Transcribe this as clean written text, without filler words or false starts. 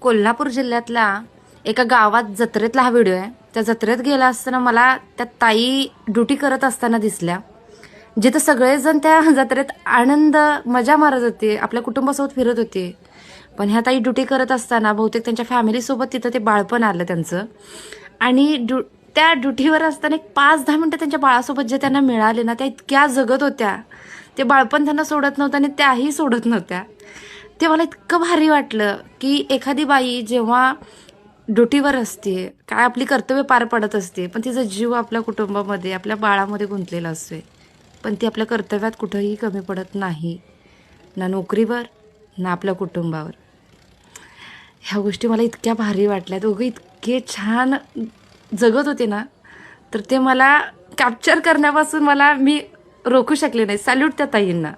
कोल्हापूर जिल्ह्यातल्या एका गावात जत्रेतला हा व्हिडिओ आहे. त्या जत्रेत गेला असताना मला त्या ताई ड्युटी करत असताना दिसल्या, जिथं सगळेजण त्या जत्रेत आनंद मजा मारत होते, आपल्या कुटुंबासोबत फिरत होते. पण ह्या ताई ड्युटी करत असताना बहुतेक त्यांच्या फॅमिलीसोबत तिथं ते बाळपण आलं त्यांचं. आणि त्या ड्युटीवर असताना एक 5-10 मिनटं त्यांच्या बाळासोबत जे त्यांना मिळाले ना, त्या इतक्या जगत होत्या. ते बाळपण त्यांना सोडत नव्हतं आणि त्याही सोडत नव्हत्या. ते मला इतकं भारी वाटलं की एखादी बाई जेव्हा ड्युटीवर असते, काय आपली कर्तव्य पार पडत असते, पण तिचा जीव आपल्या कुटुंबामध्ये, आपल्या बाळामध्ये गुंतलेला असतोय. पण ती आपल्या कर्तव्यात कुठंही कमी पडत नाही, ना नोकरीवर ना आपल्या कुटुंबावर. ह्या गोष्टी मला इतक्या भारी वाटल्या. दोघं इतके छान जगत होते ना, तर ते मला कॅप्चर करण्यापासून मी रोखू शकले नाही. सॅल्यूट त्या ताईंना.